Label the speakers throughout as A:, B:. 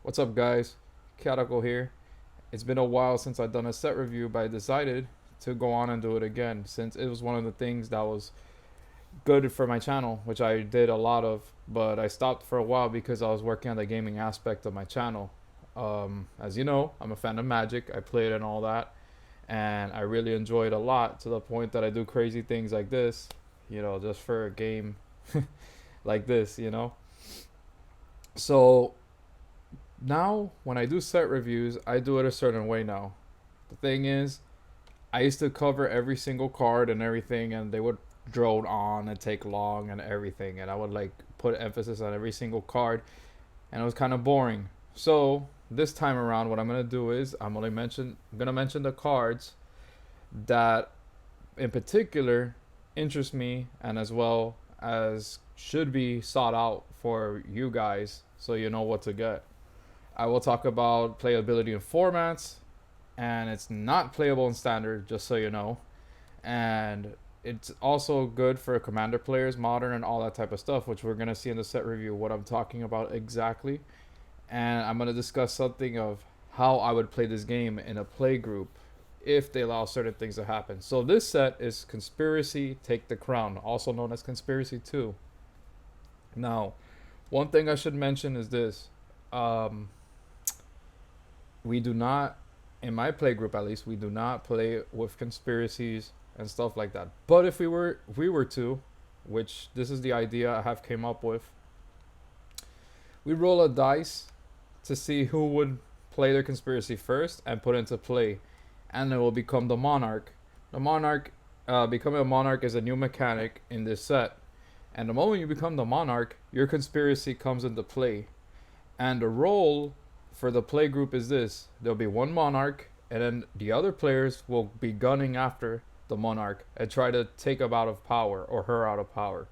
A: What's up, guys? Catako here. It's been a while since I've done a set review, but I decided to go on and do it again since it was one of the things that was good for my channel, which I did a lot of, but I stopped for a while because I was working on the gaming aspect of my channel. As you know, I'm a fan of Magic. I played and all that, and I really enjoy it a lot to the point that I do crazy things like this, just for a game like this. So now when I do set reviews, I do it a certain way now. The thing is, I used to cover every single card and everything, and they would drone on and take long and everything, and I would like put emphasis on every single card, and it was kind of boring. So this time around, what I'm gonna do is I'm gonna mention the cards that in particular interest me, and as well as should be sought out for you guys, so you know what to get. I will talk about playability and formats, and it's not playable in standard, just so you know. And it's also good for commander players, modern, and all that type of stuff, which we're gonna see in the set review what I'm talking about exactly. And I'm gonna discuss something of how I would play this game in a play group if they allow certain things to happen. So this set is Conspiracy Take the Crown, also known as Conspiracy 2. Now, one thing I should mention is this. Um, we do not, in my play group at least, we do not play with conspiracies and stuff like that. But if we were to, which this is the idea I have came up with, we roll a dice to see who would play their conspiracy first and put into play, and it will become the monarch. The monarch, becoming a monarch is a new mechanic in this set, and the moment you become the monarch, your conspiracy comes into play, and the role for the play group is this: there'll be one monarch, and then the other players will be gunning after the monarch and try to take him out of power or her out of power.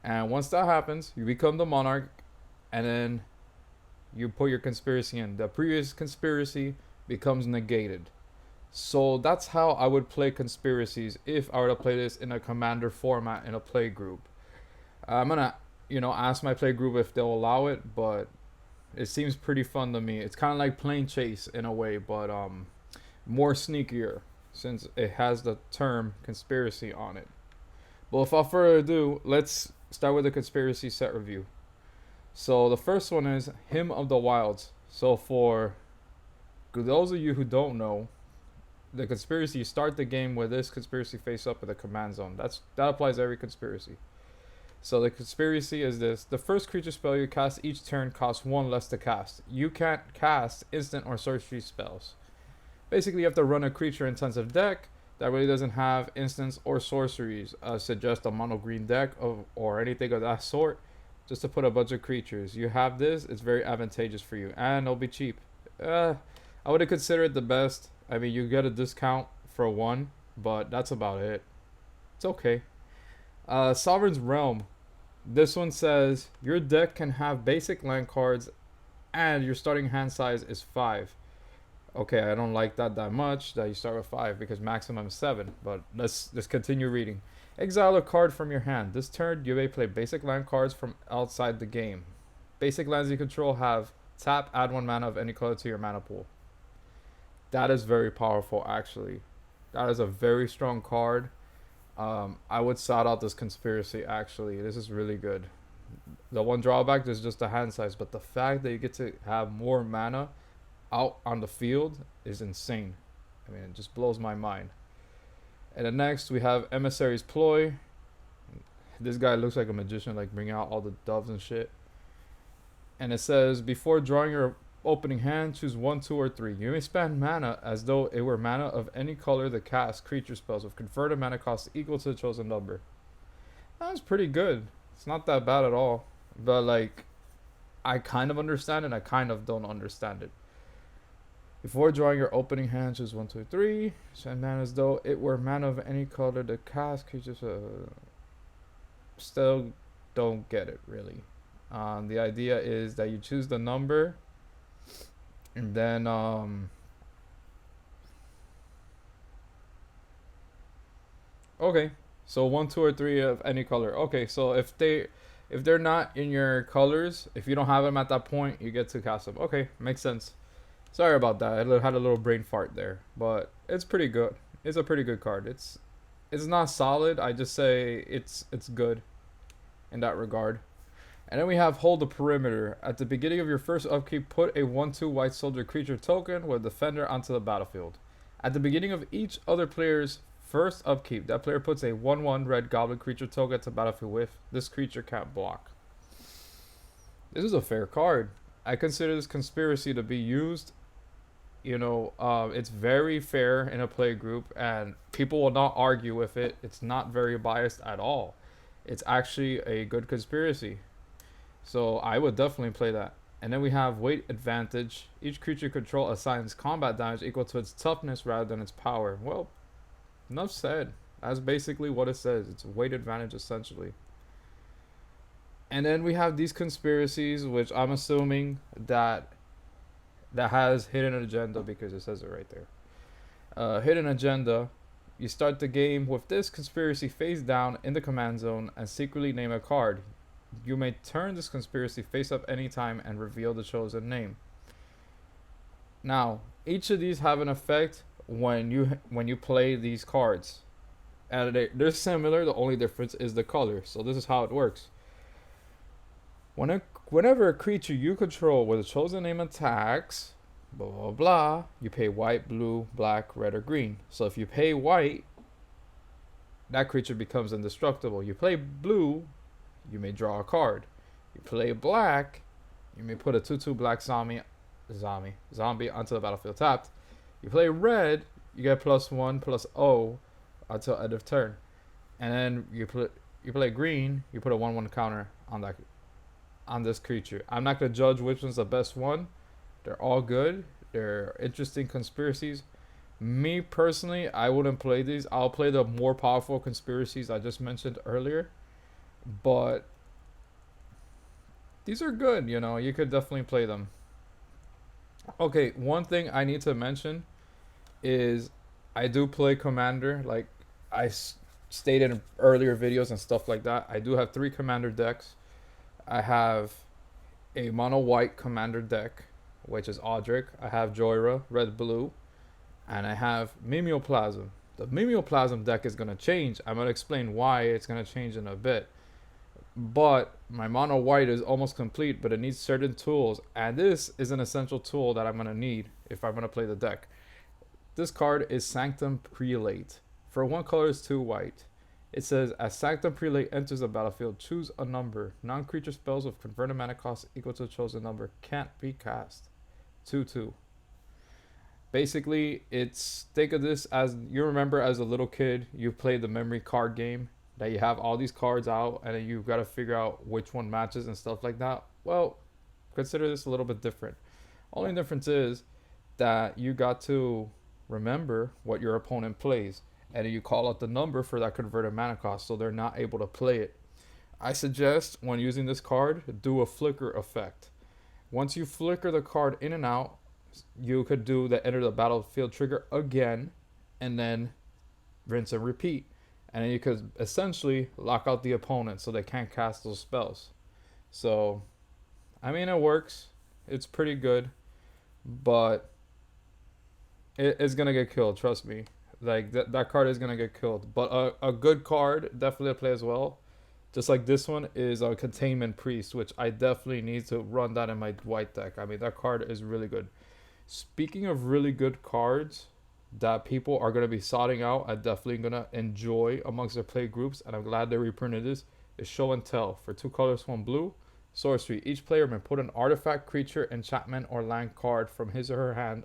A: And once that happens, you become the monarch, and then you put your conspiracy in. The previous conspiracy becomes negated. So that's how I would play conspiracies if I were to play this in a commander format in a play group. I'm gonna, ask my play group if they'll allow it, but it seems pretty fun to me. It's kind of like playing chase in a way, but more sneakier since it has the term conspiracy on it. But without further ado, let's start with the conspiracy set review. So the first one is Hymn of the Wilds. So for those of you who don't know, the conspiracy, you start the game with this conspiracy face up in the command zone. That applies to every conspiracy. So the conspiracy is this: the first creature spell you cast each turn costs one less to cast. You can't cast instant or sorcery spells. Basically, you have to run a creature intensive deck that really doesn't have instants or sorceries. Suggest a mono green deck or anything of that sort, just to put a bunch of creatures. You have this, it's very advantageous for you, and it'll be cheap. I would consider it the best. I mean, you get a discount for one, but that's about it. It's okay. Sovereign's Realm. This one says your deck can have basic land cards, and your starting hand size is 5. Okay, I don't like that much that you start with 5 because maximum is 7. But let's continue reading. Exile a card from your hand. This turn you may play basic land cards from outside the game. Basic lands you control have tap, add 1 mana of any color to your mana pool. That is very powerful, actually. That is a very strong card. I would shout out this conspiracy, actually. This is really good. The one drawback is just the hand size, but the fact that you get to have more mana out on the field is insane. I mean, it just blows my mind. And then next we have Emissary's Ploy. This guy looks like a magician, like bringing out all the doves and shit. And it says, before drawing your opening hand, choose 1, 2, or 3. You may spend mana as though it were mana of any color to cast creature spells with converted mana cost equal to the chosen number. That was pretty good. It's not that bad at all. But like, I kind of understand it, and I kind of don't understand it. Before drawing your opening hand, choose 1, 2, 3. Spend mana as though it were mana of any color to cast creatures. Still don't get it really. The idea is that you choose the number, and then okay, so 1, 2, or 3 of any color. Okay, so if they If they're not in your colors, if you don't have them at that point, you get to cast them. Okay, makes sense. Sorry about that. I had a little brain fart there, but it's pretty good. It's a pretty good card. It's not solid. I just say it's good in that regard. And then we have Hold the Perimeter. At the beginning of your first upkeep, put a 1/2 white soldier creature token with Defender onto the battlefield. At the beginning of each other player's first upkeep, that player puts a 1/1 red goblin creature token to battlefield with. This creature can't block. This is a fair card. I consider this conspiracy to be used. It's very fair in a play group, and people will not argue with it. It's not very biased at all. It's actually a good conspiracy. So I would definitely play that. And then we have weight advantage. Each creature you control assigns combat damage equal to its toughness rather than its power. Well, enough said. That's basically what it says. It's weight advantage essentially. And then we have these conspiracies, which I'm assuming that has hidden agenda because it says it right there. Hidden agenda. You start the game with this conspiracy face down in the command zone and secretly name a card. You may turn this conspiracy face up anytime and reveal the chosen name. Now, each of these have an effect when you play these cards, and they're similar. The only difference is the color. So this is how it works. Whenever a creature you control with a chosen name attacks, blah blah blah, you pay white, blue, black, red, or green. So if you pay white, that creature becomes indestructible. You play blue, you may draw a card. You play black, you may put a 2/2 black zombie onto the battlefield tapped. You play red, you get +1/+0 until end of turn. And then you play green, you put a 1/1 counter on this creature. I'm not gonna judge which one's the best one. They're all good. They're interesting conspiracies. Me personally, I wouldn't play these. I'll play the more powerful conspiracies I just mentioned earlier. But these are good, you could definitely play them. Okay, one thing I need to mention is I do play Commander. Like I stated in earlier videos and stuff like that. I do have 3 Commander decks. I have a mono white Commander deck, which is Audric. I have Joyra, red blue, and I have Mimeoplasm. The Mimeoplasm deck is going to change. I'm going to explain why it's going to change in a bit. But my mono white is almost complete, but it needs certain tools, and this is an essential tool that I'm going to need if I'm going to play the deck. This card is Sanctum Prelate. For 1 color is 2 white. It says, as Sanctum Prelate enters the battlefield, choose a number. Non-creature spells with converted mana cost equal to a chosen number can't be cast. 2/2. Basically, think of this as, you remember as a little kid, you played the memory card game, that you have all these cards out and then you've got to figure out which one matches and stuff like that. Well, consider this a little bit different. Only difference is that you got to remember what your opponent plays, and you call out the number for that converted mana cost so they're not able to play it. I suggest when using this card, do a flicker effect. Once you flicker the card in and out, you could do the enter the battlefield trigger again and then rinse and repeat. And then you could essentially lock out the opponent so they can't cast those spells. So, I mean, it works. It's pretty good. But it's going to get killed, trust me. Like, that card is going to get killed. But a good card, definitely to play as well, just like this one, is a Containment Priest, which I definitely need to run that in my white deck. I mean, that card is really good. Speaking of really good cards that people are going to be sorting out, I'm definitely going to enjoy amongst their play groups, and I'm glad they reprinted this, is Show and Tell. For 2 colors, 1 blue, sorcery. Each player may put an artifact, creature, enchantment, or land card from his or her hand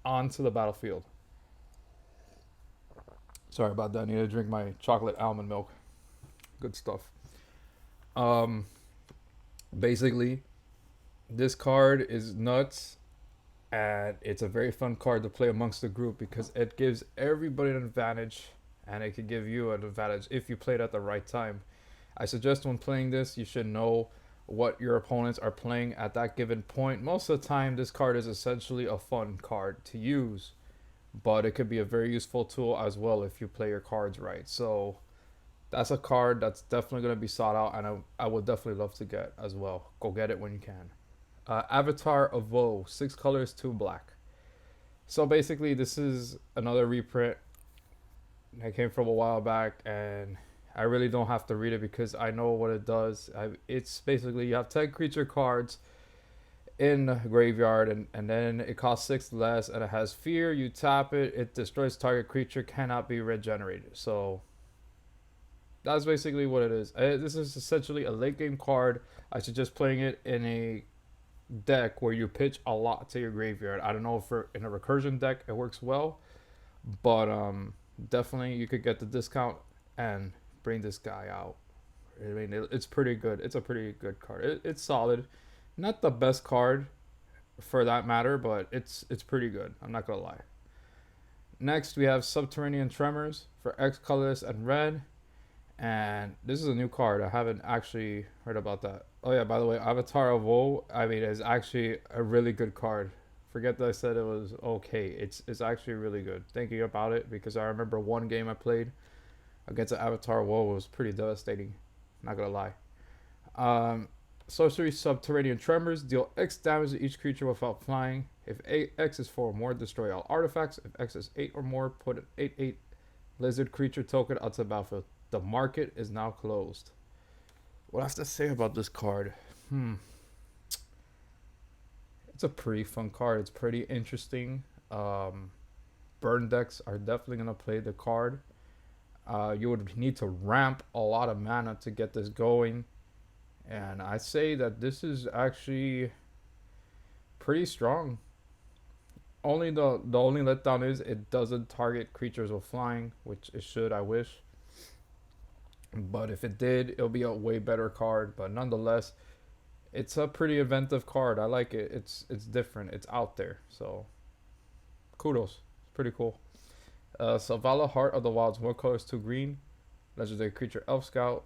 A: onto the battlefield. Sorry about that. I need to drink my chocolate almond milk. Good stuff. Basically, this card is nuts. And it's a very fun card to play amongst the group because it gives everybody an advantage, and it can give you an advantage if you play it at the right time. I suggest when playing this, you should know what your opponents are playing at that given point. Most of the time, this card is essentially a fun card to use, but it could be a very useful tool as well if you play your cards right. So That's a card that's definitely going to be sought out, and I would definitely love to get as well. Go get it when you can. Avatar of Woe, 6 colors, 2 black. So basically, this is another reprint that came from a while back, and I really don't have to read it because I know what it does. It's basically you have 10 creature cards in the graveyard, and then it costs 6 less, and it has fear. You tap it, it destroys target creature, cannot be regenerated. So that's basically what it is. This is essentially a late game card. I suggest playing it in a deck where you pitch a lot to your graveyard. I don't know if in a recursion deck it works well, but definitely you could get the discount and bring this guy out. I mean, it's pretty good. It's a pretty good card. It's solid. Not the best card for that matter, but it's pretty good. I'm not gonna lie. Next, we have Subterranean Tremors for X colorless and red. And this is a new card. I haven't actually heard about that. Oh yeah, by the way, Avatar of Woe, I mean, is actually a really good card. Forget that I said it was okay. It's actually really good. Thinking about it because I remember one game I played against an Avatar of Woe was pretty devastating. Not gonna lie. Um, Sorcery Subterranean Tremors deal X damage to each creature without flying. If X is 4 or more, destroy all artifacts. If X is 8 or more, put an 8/8 lizard creature token onto the battlefield. The market is now closed. What I have to say about this card? It's a pretty fun card. It's pretty interesting. Burn decks are definitely gonna play the card. You would need to ramp a lot of mana to get this going, and I say that this is actually pretty strong. Only the only letdown is it doesn't target creatures with flying, which it should. I wish. But if it did, it'll be a way better card. But nonetheless, it's a pretty inventive card. I like it. It's different. It's out there. So kudos. It's pretty cool. Selvala, Heart of the Wilds, 1 colors, 2 green. Legendary creature, Elf Scout.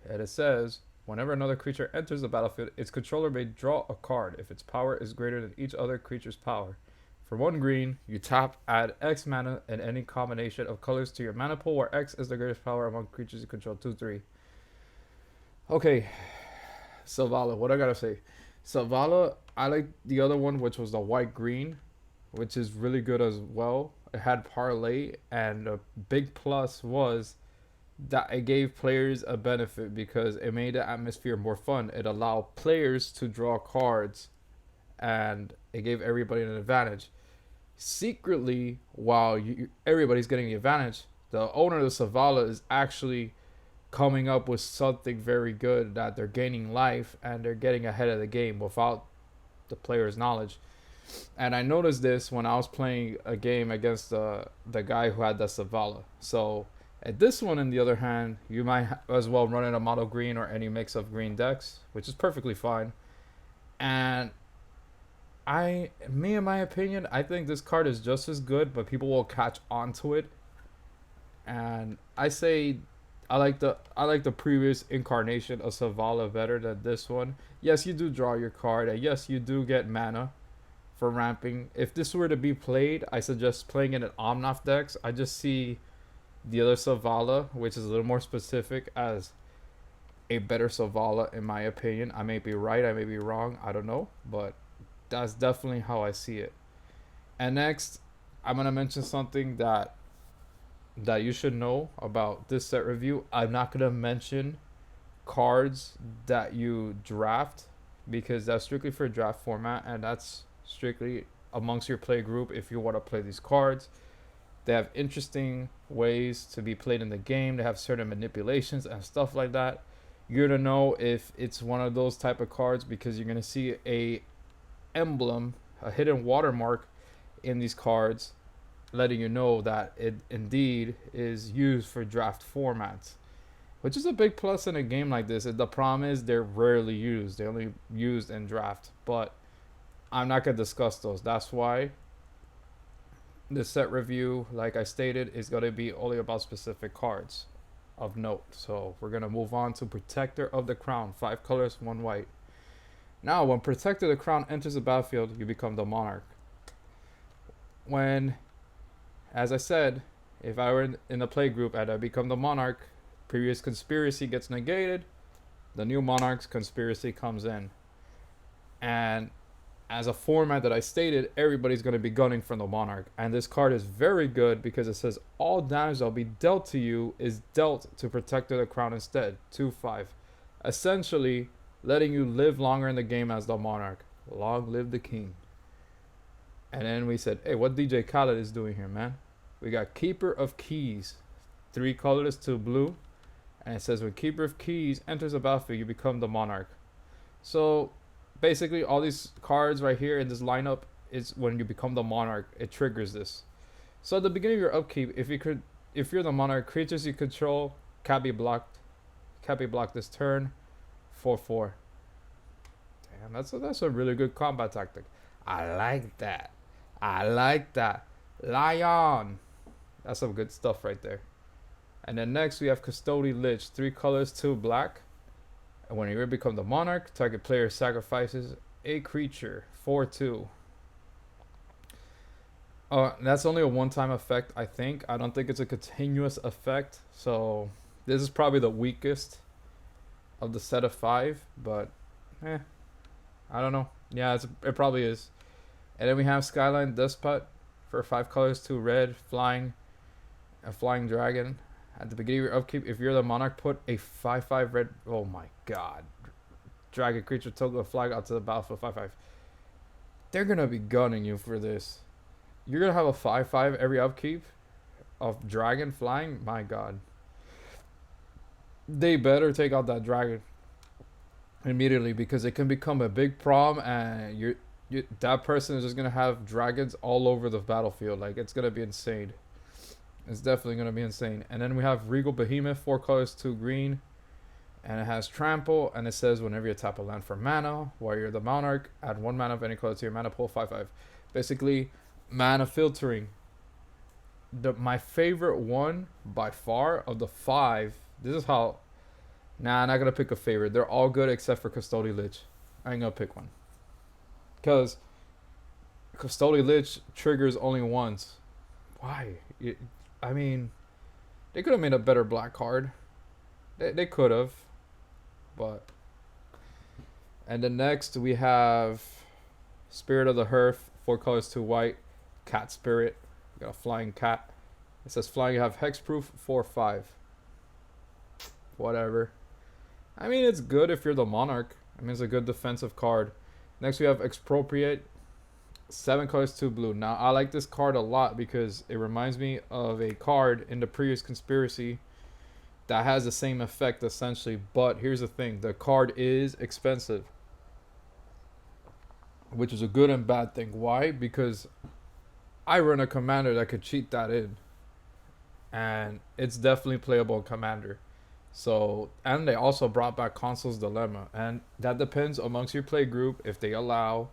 A: And it says, whenever another creature enters the battlefield, its controller may draw a card if its power is greater than each other creature's power. For 1 green, you tap, add X mana and any combination of colors to your mana pool where X is the greatest power among creatures you control. 2/3. Okay, Selvala, what I gotta say? Selvala, I like the other one, which was the white green, which is really good as well. It had parlay, and a big plus was that it gave players a benefit because it made the atmosphere more fun. It allowed players to draw cards, and it gave everybody an advantage. Secretly, while everybody's getting the advantage, the owner of the Selvala is actually coming up with something very good that they're gaining life and they're getting ahead of the game without the player's knowledge. And I noticed this when I was playing a game against the guy who had the Selvala. So at this one, on the other hand, you might as well run in a mono green or any mix of green decks, which is perfectly fine. And in my opinion, I think this card is just as good, but people will catch on to it. And I say I like the previous incarnation of Selvala better than this one. Yes, you do draw your card, and yes, you do get mana for ramping. If this were to be played, I suggest playing it in Omnath decks. I just see the other Selvala, which is a little more specific, as a better Selvala in my opinion. I may be right, I may be wrong, I don't know, but that's definitely how I see it. And next, I'm gonna mention something that you should know about this set review. I'm not gonna mention cards that you draft because that's strictly for draft format, and that's strictly amongst your play group if you want to play these cards. They have interesting ways to be played in the game. They have certain manipulations and stuff like that. You're gonna know if it's one of those type of cards because you're gonna see a emblem, a hidden watermark in these cards, letting you know that it indeed is used for draft formats, which is a big plus in a game like this. The problem is they're rarely used. They're only used in draft, but I'm not gonna discuss those. That's why the set review, like I stated, is gonna be only about specific cards of note. So we're gonna move on to Protector of the Crown, 5 colors, 1 white. Now, when Protector of the Crown enters the battlefield, you become the Monarch. When, as I said, if I were in the play group and I become the Monarch, Previous conspiracy gets negated. The new Monarch's conspiracy comes in. And as a format that I stated, everybody's going to be gunning for the Monarch. And this card is very good because it says all damage that will be dealt to you is dealt to Protector of the Crown instead. 2/5. Essentially, letting you live longer in the game as the Monarch. Long live the king. And then we said, hey, what DJ Khaled is doing here, man? We got Keeper of Keys. 3 colorless, 2 blue. And it says when Keeper of Keys enters the battlefield, you become the Monarch. So basically all these cards right here in this lineup is when you become the Monarch, it triggers this. So at the beginning of your upkeep, if you're the Monarch, creatures you control can't be blocked this turn. 4/4. Damn, that's a really good combat tactic. I like that. Lion. That's some good stuff right there. And then next we have Custodian Lich, 3 colors, 2 black. And when you become the Monarch, target player sacrifices a creature. 4/2. That's only a one-time effect, I think. I don't think it's a continuous effect. So this is probably the weakest of the set of 5. But, I don't know. Yeah, it probably is. And then we have Skyline Despot for 5 colors, 2 red, flying, a flying dragon. At the beginning of your upkeep, if you're the Monarch, put a 5/5 red. Oh my god. Dragon creature token flag out to the battlefield 5/5. They're going to be gunning you for this. You're going to have a 5/5 every upkeep of dragon flying. My god. They better take out that dragon immediately because it can become a big problem and that person is just going to have dragons all over the battlefield. Like, it's going to be insane. It's definitely going to be insane. And then we have Regal Behemoth, 4 colors, 2 green. And it has Trample. And it says whenever you tap a land for mana, while you're the Monarch, add 1 mana of any color to your mana pool, 5/5. Basically, mana filtering. My favorite one by far of the 5. This is how. Nah, I'm not going to pick a favorite. They're all good except for Custodian Lich. I ain't going to pick one. Because Custodian Lich triggers only once. Why? I mean, they could have made a better black card. They could have. But. And then next we have Spirit of the Hearth. 4 colors, 2 white. Cat Spirit. We got a flying cat. It says flying, you have hexproof. 4/5. Whatever. I mean, it's good if you're the Monarch. I mean, it's a good defensive card. Next we have Expropriate. 7 colors, 2 blue. Now, I like this card a lot because it reminds me of a card in the previous conspiracy that has the same effect, essentially. But here's the thing. The card is expensive, which is a good and bad thing. Why? Because I run a commander that could cheat that in. And it's definitely playable in Commander. So, and they also brought back Consul's Dilemma. And that depends amongst your play group if they allow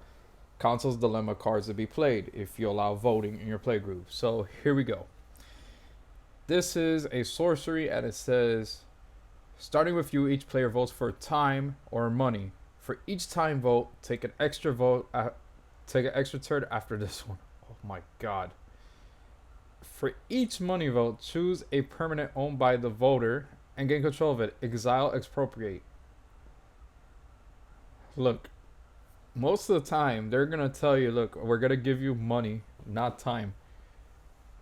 A: Consul's Dilemma cards to be played, if you allow voting in your play group. So here we go. This is a sorcery and it says, starting with you, each player votes for time or money. For each time vote, take an extra vote. Take an extra turn after this one. Oh my god. For each money vote, choose a permanent owned by the voter and gain control of it. Exile, expropriate. Look. Most of the time, they're going to tell you, look, we're going to give you money, not time.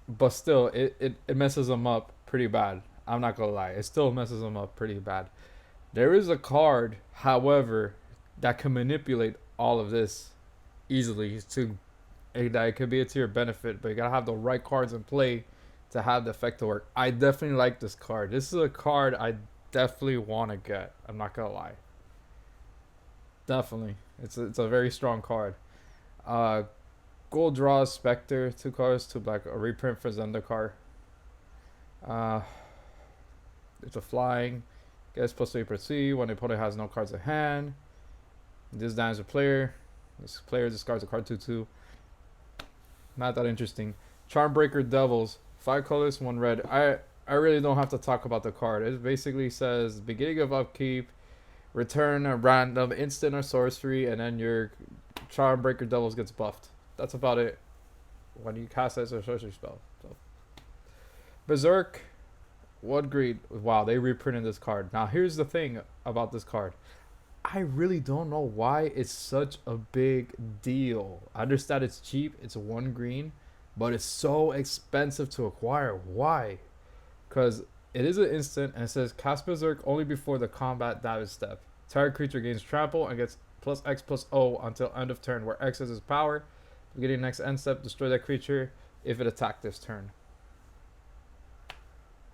A: But still, it messes them up pretty bad. I'm not going to lie. It still messes them up pretty bad. There is a card, however, that can manipulate all of this easily. That it could be to your benefit, but you got to have the right cards in play to have the effect to work. I definitely like this card. This is a card I definitely want to get. I'm not going to lie. Definitely. It's a very strong card. Gold Draw Spectre, 2 colors, 2 black, a reprint for Zendikar. It's a flying. Gets +3 per C when the opponent has no cards in hand. This damages a player. This player discards a card 2/2. Not that interesting. Charmbreaker Devils, 5 colors, 1 red. I really don't have to talk about the card. It basically says beginning of upkeep, return a random instant or sorcery, and then your Charmbreaker Devils gets buffed. That's about it when you cast it as a sorcery spell. So. Berserk, What green? Wow, they reprinted this card. Now here's the thing about this card. I really don't know why it's such a big deal. I understand it's cheap, it's one green, but it's so expensive to acquire. Why? Because it is an instant and it says cast Berserk only before the combat damage step. Target creature gains trample and gets plus X plus O until end of turn, where X is its power. Beginning next end step, destroy that creature if it attacked this turn.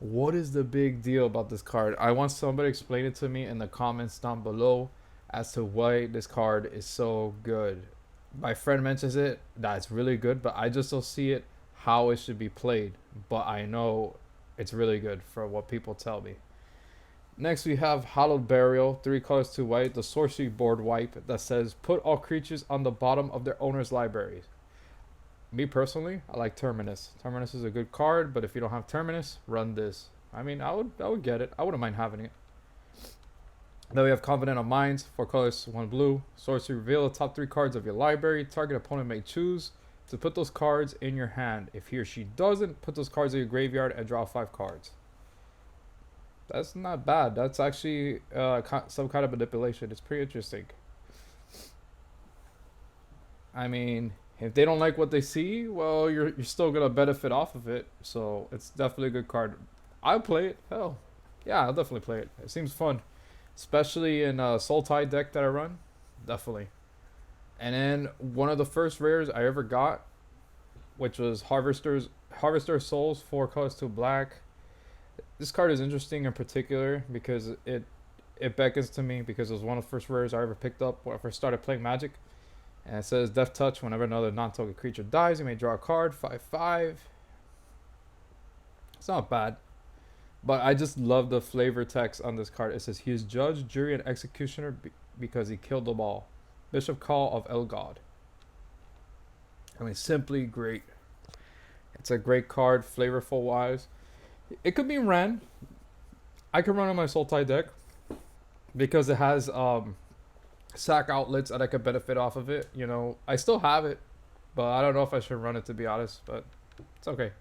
A: What is the big deal about this card? I want somebody to explain it to me in the comments down below as to why this card is so good. My friend mentions it, that's really good, but I just don't see it how it should be played. But I know it's really good for what people tell me. Next we have Hallowed Burial, 3 colors, 2 white, the sorcery board wipe that says put all creatures on the bottom of their owner's library. Me personally, I like Terminus. Terminus is a good card, but if you don't have Terminus, run this. I mean, I would get it. I wouldn't mind having it. Then we have Covenant of Minds, 4 colors, 1 blue. Sorcery, reveal the top 3 cards of your library. Target opponent may choose to put those cards in your hand. If he or she doesn't, put those cards in your graveyard and draw 5 cards. That's not bad. That's actually some kind of manipulation. It's pretty interesting. I mean, if they don't like what they see, well, you're still gonna benefit off of it. So it's definitely a good card. I'll play it. Hell, yeah, I'll definitely play it. It seems fun, especially in a Soul Tide deck that I run. Definitely. And then one of the first rares I ever got, which was Harvester Souls, 4 colors, 2 black. This card is interesting in particular because it beckons to me because it was one of the first rares I ever picked up when I first started playing Magic. And it says Death Touch, whenever another non-token creature dies, you may draw a card, 5/5. It's not bad. But I just love the flavor text on this card. It says he is judge, jury, and executioner because he killed them all. Bishop Call of Elgod. I mean, simply great. It's a great card, flavorful wise. It could be ran. I can run on my Soul Tide deck because it has sack outlets that I could benefit off of it. You know, I still have it, but I don't know if I should run it, to be honest, but it's okay.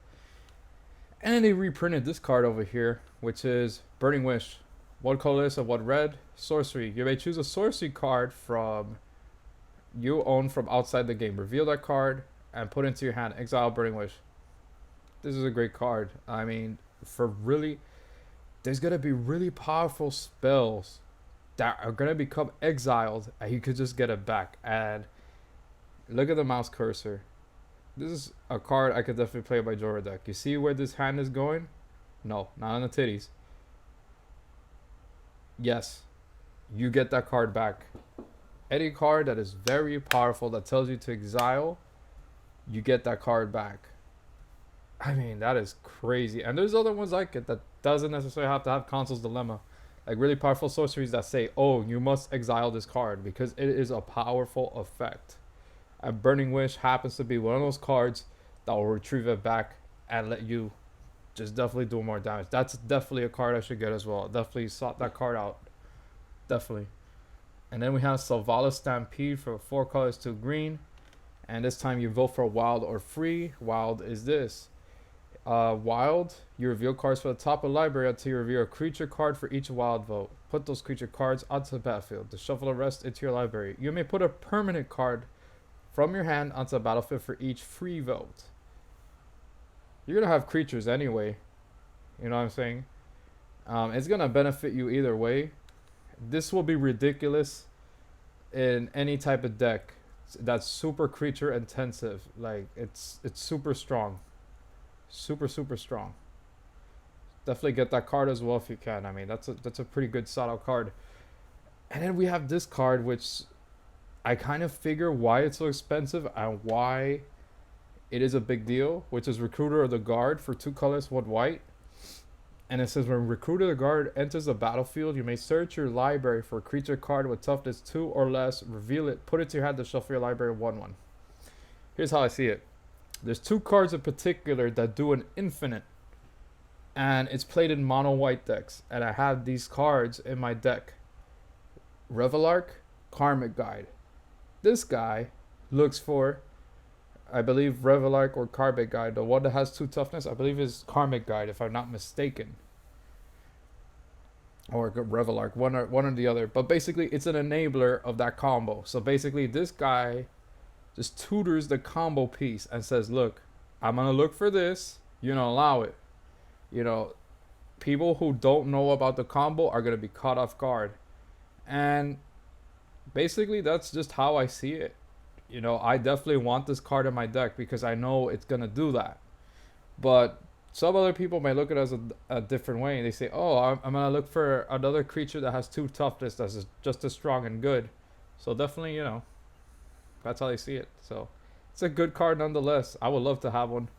A: And then they reprinted this card over here, which is Burning Wish. 1 colorless of 1 red. Sorcery. You may choose a sorcery card from you own from outside the game. Reveal that card and put it into your hand. Exile Burning Wish. This is a great card. I mean, for really, there's gonna be really powerful spells that are gonna become exiled, and you could just get it back. And look at the mouse cursor. This is a card I could definitely play by Jorah deck. You see where this hand is going? No, not on the titties. Yes, you get that card back. Any card that is very powerful that tells you to exile, you get that card back. I mean, that is crazy. And there's other ones like it that doesn't necessarily have to have Consul's Dilemma. Like really powerful sorceries that say, oh, you must exile this card because it is a powerful effect. And Burning Wish happens to be one of those cards that will retrieve it back and let you just definitely do more damage. That's definitely a card I should get as well. Definitely sought that card out. Definitely. And then we have Selvala Stampede for 4 colors, 2 green. And this time you vote for wild or free. Wild is this. Wild, you reveal cards for the top of the library until you reveal a creature card for each wild vote. Put those creature cards onto the battlefield to shuffle the rest into your library. You may put a permanent card from your hand onto the battlefield for each free vote. You're going to have creatures anyway. You know what I'm saying? It's going to benefit you either way. This will be ridiculous in any type of deck that's super creature intensive. Like, it's super strong. Super strong. Definitely get that card as well if you can. I mean, that's a pretty good sought out card. And then we have this card, which I kind of figure why it's so expensive and why it is a big deal, which is Recruiter of the Guard for 2 colors, 1 white. And it says when Recruiter of the Guard enters the battlefield, you may search your library for a creature card with toughness 2 or less, reveal it, put it to your hand to shuffle your library 1/1. Here's how I see it. There's 2 cards in particular that do an infinite, and it's played in mono white decks, and I have these cards in my deck. Revelark, Karmic Guide. This guy looks for, I believe, Revelark or Karmic Guide. The one that has 2 toughness, I believe, is Karmic Guide, if I'm not mistaken. or Revelark, one or the other. But basically, it's an enabler of that combo. So basically, this guy just tutors the combo piece and says, "Look, I'm gonna look for this. You know, allow it. You know, people who don't know about the combo are gonna be caught off guard." And basically, that's just how I see it. You know, I definitely want this card in my deck because I know it's gonna do that. But some other people may look at it as a different way. They say, "Oh, I'm gonna look for another creature that has 2 toughness that's just as strong and good." So definitely, you know, that's how they see it. So it's a good card nonetheless. I would love to have one.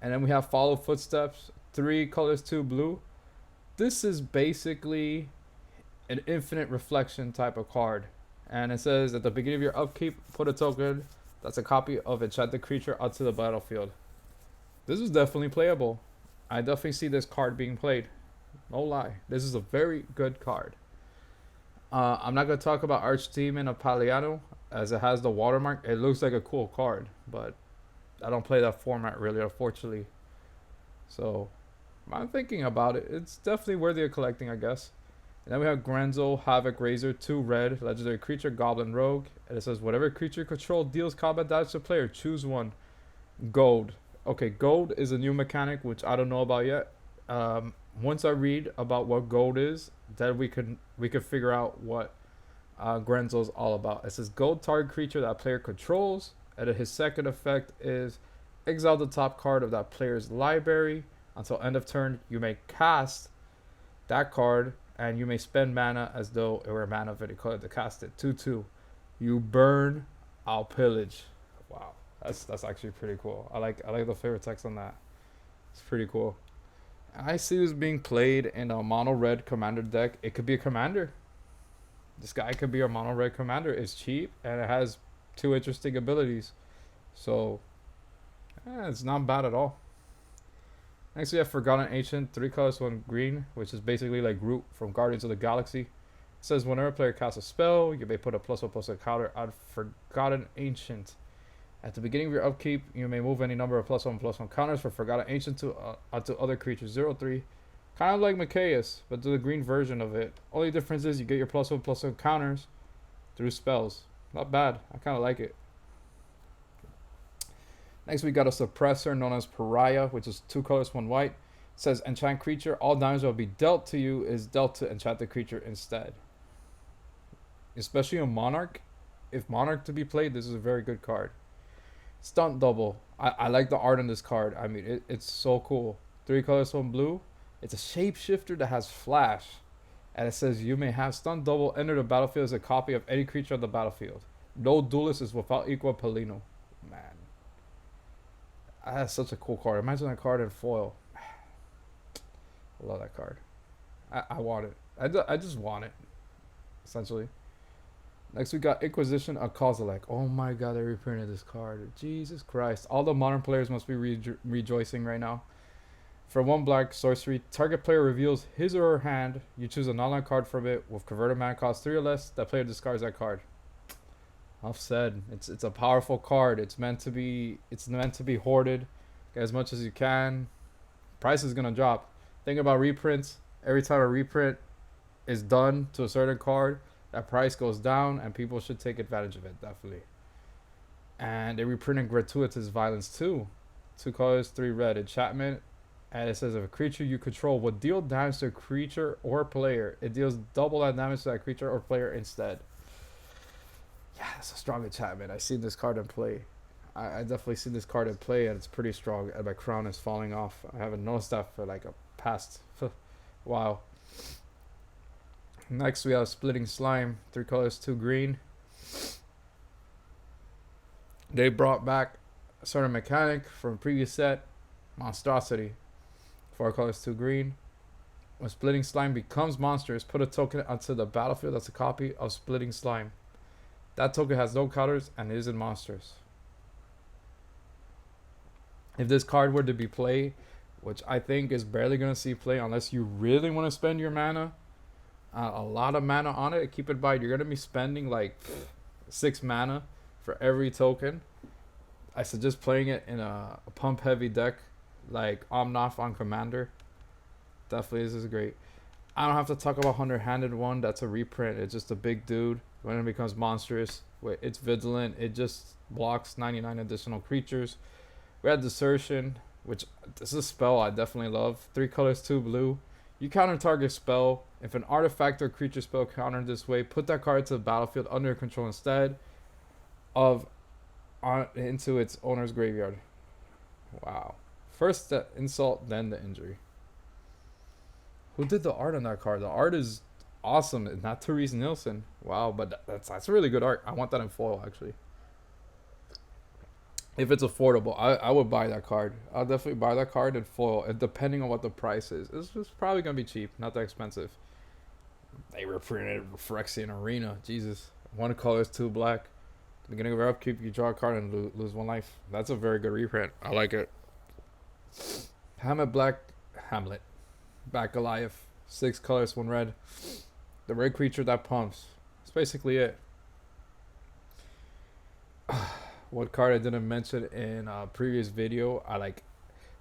A: And then we have Follow Footsteps, 3 colors, 2 blue. This is basically an infinite reflection type of card. And it says at the beginning of your upkeep, put a token that's a copy of enchanted creature onto the battlefield. This is definitely playable. I definitely see this card being played. No lie. This is a very good card. I'm not going to talk about Archdemon of Paliano as it has the watermark. It looks like a cool card, but I don't play that format really, unfortunately. So I'm thinking about it. It's definitely worthy of collecting, I guess. And then we have Grenzel, Havoc Razor, 2 red, legendary creature, Goblin Rogue. And it says, whatever creature you control deals combat damage to player, choose one. Gold. Okay, gold is a new mechanic, which I don't know about yet. Once I read about what gold is, then we could figure out what Grenzel is all about. It says, gold target creature that player controls. And his second effect is exile the top card of that player's library. Until end of turn, you may cast that card, and you may spend mana as though it were mana of any color to cast it. 2/2. You burn, I'll pillage. Wow, that's actually pretty cool. I like the favorite text on that. It's pretty cool. I see this being played in a mono red commander deck. It could be a commander. This guy could be a mono red commander. It's cheap and it has 2 interesting abilities. So it's not bad at all. Next we have Forgotten Ancient, 3 colors, 1 green, which is basically like Groot from Guardians of the Galaxy. It says whenever a player casts a spell, you may put a +1/+1 counter on Forgotten Ancient. At the beginning of your upkeep, you may move any number of +1/+1 counters for Forgotten Ancient onto other creatures. 0/3. Kind of like Machias, but do the green version of it. Only difference is you get your +1/+1 counters through spells. Not bad. I kind of like it. Next, we got a suppressor known as Pariah, which is 2 colors, 1 white. It says enchant creature. All damage that will be dealt to you is dealt to enchanted creature instead. Especially a Monarch. If Monarch to be played, this is a very good card. Stunt double. I like the art on this card. I mean, it's so cool. 3 colors, 1 blue. It's a shapeshifter that has flash. And it says you may have stunt double enter the battlefield as a copy of any creature on the battlefield. No duelist is without equal Pelino. Man. That's such a cool card. Imagine that card in foil. I love that card. I want it. I just want it, essentially. Next, we got Inquisition of Kozilek. Oh my god, they reprinted this card. Jesus Christ. All the modern players must be rejoicing right now. For 1 black sorcery, target player reveals his or her hand. You choose a non-land card from it with converted mana cost 3 or less. That player discards that card. Enough said. It's a powerful card. It's meant to be hoarded. Get as much as you can. Price is gonna drop. Think about reprints. Every time a reprint is done to a certain card, that price goes down, and people should take advantage of it, definitely. And they reprinted Gratuitous Violence too. 2 colors, 3 red. Enchantment. And it says if a creature you control would deal damage to a creature or player, it deals double that damage to that creature or player instead. Yeah, it's a strong enchantment. I've seen this card in play. I definitely seen this card in play, and it's pretty strong. And my crown is falling off. I haven't noticed that for like a past while. Next, we have Splitting Slime. 3 colors, 2 green. They brought back a certain mechanic from previous set, Monstrosity. 4 colors, 2 green. When Splitting Slime becomes monstrous, put a token onto the battlefield that's a copy of Splitting Slime. That token has no counters and isn't monsters. If this card were to be played, which I think is barely going to see play unless you really want to spend your mana, a lot of mana on it. Keep in mind, you're going to be spending like 6 mana for every token. I suggest playing it in a pump heavy deck like Omnath on Commander. Definitely, this is great. I don't have to talk about 100-handed one. That's a reprint. It's just a big dude. When it becomes monstrous, it's vigilant. It just blocks 99 additional creatures. We had Desertion, which this is a spell I definitely love. 3 colors, 2 blue. You counter target spell. If an artifact or creature spell countered this way, put that card to the battlefield under your control instead of into its owner's graveyard. Wow. First the insult, then the injury. Who did the art on that card? The art is awesome. It's not Therese Nielsen. Wow, but that's really good art. I want that in foil actually. If it's affordable, I would buy that card. I'll definitely buy that card in foil, and depending on what the price is. It's probably gonna be cheap, not that expensive. They reprinted Phyrexian Arena. Jesus, 1 color is 2 black. Beginning of your upkeep, you draw a card and lose 1 life. That's a very good reprint. I like it. Hamlet Black Hamlet. Back Goliath. 6 colors, 1 red. The red creature that pumps. That's basically it. One card I didn't mention in a previous video.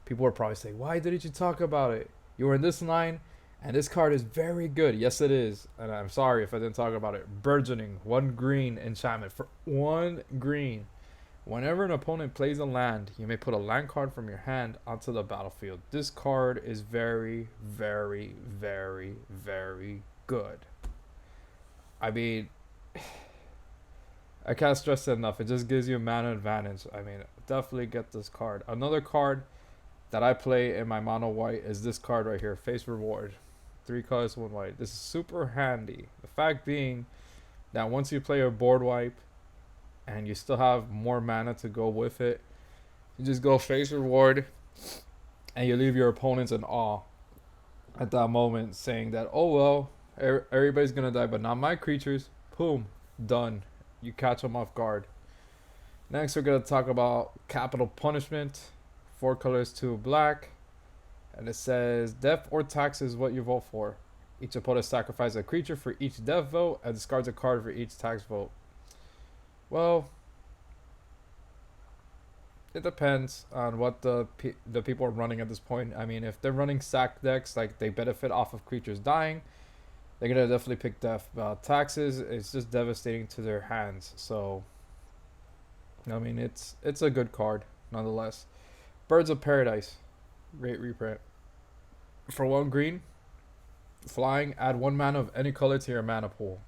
A: People were probably saying, why didn't you talk about it? You were in this line, and this card is very good. Yes, it is. And I'm sorry if I didn't talk about it. Burgeoning. 1 green enchantment. For 1 green. Whenever an opponent plays a land, you may put a land card from your hand onto the battlefield. This card is very, very, very, very good. I mean, I can't stress it enough. It just gives you a mana advantage. I mean, definitely get this card. Another card that I play in my mono white is this card right here, Face Reward. 3 colors, 1 white. This is super handy. The fact being that once you play a board wipe and you still have more mana to go with it, you just go Face Reward and you leave your opponents in awe at that moment, saying that, oh well, everybody's gonna die, but not my creatures. Boom, done. You catch them off guard. Next, we're going to talk about Capital Punishment. 4 colors, 2 black. And it says, death or tax is what you vote for. Each opponent sacrifices a creature for each death vote and discards a card for each tax vote. Well, it depends on what the people are running at this point. I mean, if they're running sack decks, like they benefit off of creatures dying, they're gonna definitely pick death. Taxes, it's just devastating to their hands. So, I mean, it's a good card nonetheless. Birds of Paradise, great reprint. For 1 green, flying, add 1 mana of any color to your mana pool.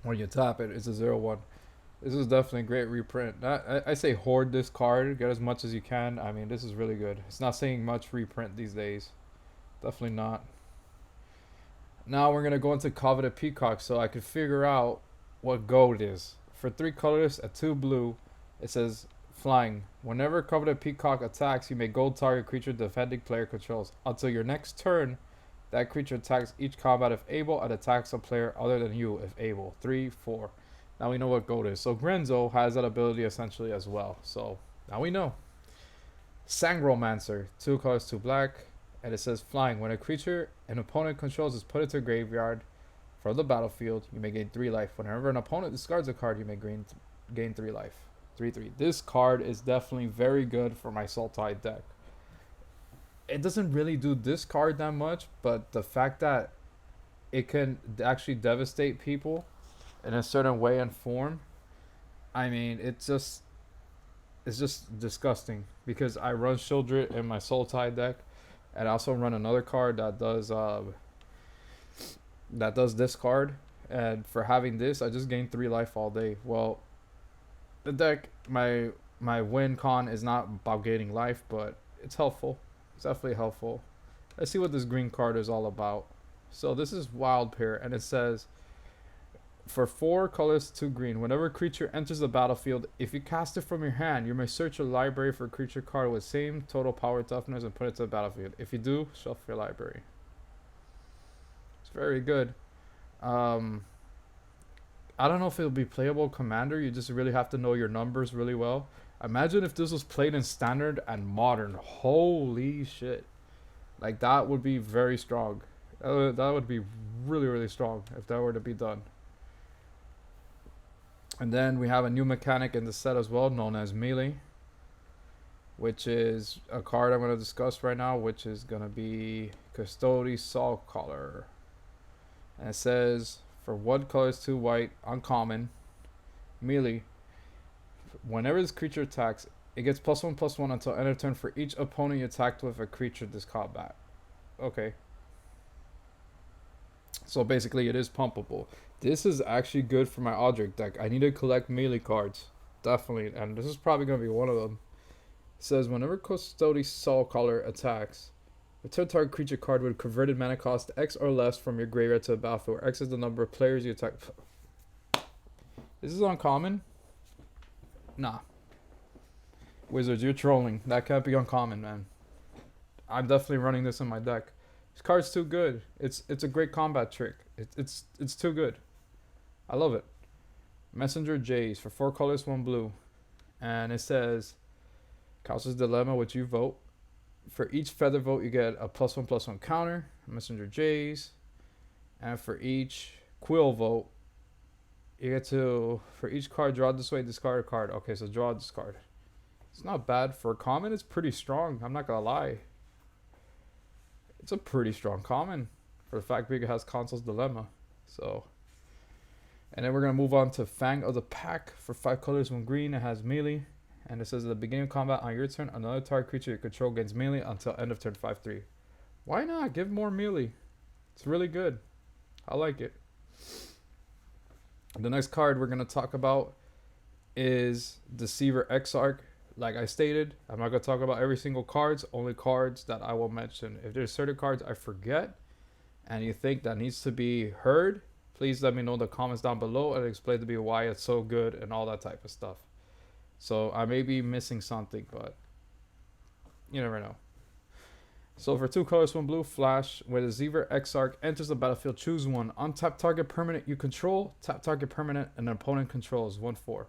A: When you tap it, it's a 0/1. This is definitely a great reprint. I say hoard this card, get as much as you can. I mean, this is really good. It's not saying much reprint these days. Definitely not. Now we're going to go into Coveted Peacock so I can figure out what gold is. For 3 colors and 2 blue, it says flying. Whenever Coveted Peacock attacks, you may gold target creature defending player controls. Until your next turn, that creature attacks each combat if able and attacks a player other than you if able. 3, 4. Now we know what gold is. So Grenzo has that ability essentially as well. So now we know. Sangromancer. 2 colors, 2 black. And it says flying. When a creature an opponent controls is put into a graveyard from the battlefield, you may gain 3 life. Whenever an opponent discards a card, you may gain 3 life. 3/3. This card is definitely very good for my Sultai deck. It doesn't really do this card that much, but the fact that it can actually devastate people in a certain way and form, I mean, it's just disgusting because I run Shieldred in my Sultai deck. And I also run another card that does this card. And for having this, I just gain 3 life all day. Well, the deck, my win con is not about gaining life, but it's helpful. It's definitely helpful. Let's see what this green card is all about. So this is Wild Pair, and it says, for 4 colors, 2 green, whenever a creature enters the battlefield, if you cast it from your hand, you may search your library for a creature card with same total power toughness and put it to the battlefield. If you do, shuffle your library. It's very good. I don't know if it'll be playable Commander. You just really have to know your numbers really well. Imagine if this was played in Standard and Modern. Holy shit. Like, that would be very strong. That would be really, really strong if that were to be done. And then we have a new mechanic in the set as well, known as Melee, which is a card I'm going to discuss right now, which is going to be Custody Soul Caller. And it says for 1 color is 2 white, uncommon, melee. Whenever this creature attacks, it gets +1/+1 until end of turn for each opponent you attacked with a creature this combat. Okay. So basically, it is pumpable. This is actually good for my Aldrich deck. I need to collect melee cards. Definitely. And this is probably going to be one of them. It says, whenever Custody Soul Color attacks, return target creature card with converted mana cost X or less from your graveyard to the battlefield, where X is the number of players you attack. This is uncommon? Nah. Wizards, you're trolling. That can't be uncommon, man. I'm definitely running this in my deck. This card's too good. It's a great combat trick. It's too good. I love it. Messenger Jays for 4 colors, 1 blue. And it says, Council's Dilemma, which you vote. For each feather vote, you get a +1/+1 counter. Messenger Jays. And for each Quill vote, you get to, for each card, draw this way, discard a card. Okay, so draw this card. It's not bad. For a common, it's pretty strong. I'm not going to lie. It's a pretty strong common for the fact Big has Council's Dilemma. So, and then we're going to move on to Fang of the Pack for 5 colors, 1 green. It has melee. And it says at the beginning of combat on your turn, another target creature you control gains melee until end of turn 5/3. Why not? Give more melee. It's really good. I like it. The next card we're going to talk about is Deceiver Exarch. Like I stated, I'm not going to talk about every single cards, only cards that I will mention. If there's certain cards I forget and you think that needs to be heard, please let me know in the comments down below and explain to me why it's so good and all that type of stuff. So I may be missing something, but you never know. So for 2 colors, 1 blue, flash, when the Deceiver Exarch enters the battlefield, choose one. Untap target permanent you control, tap target permanent an opponent controls, 1/4.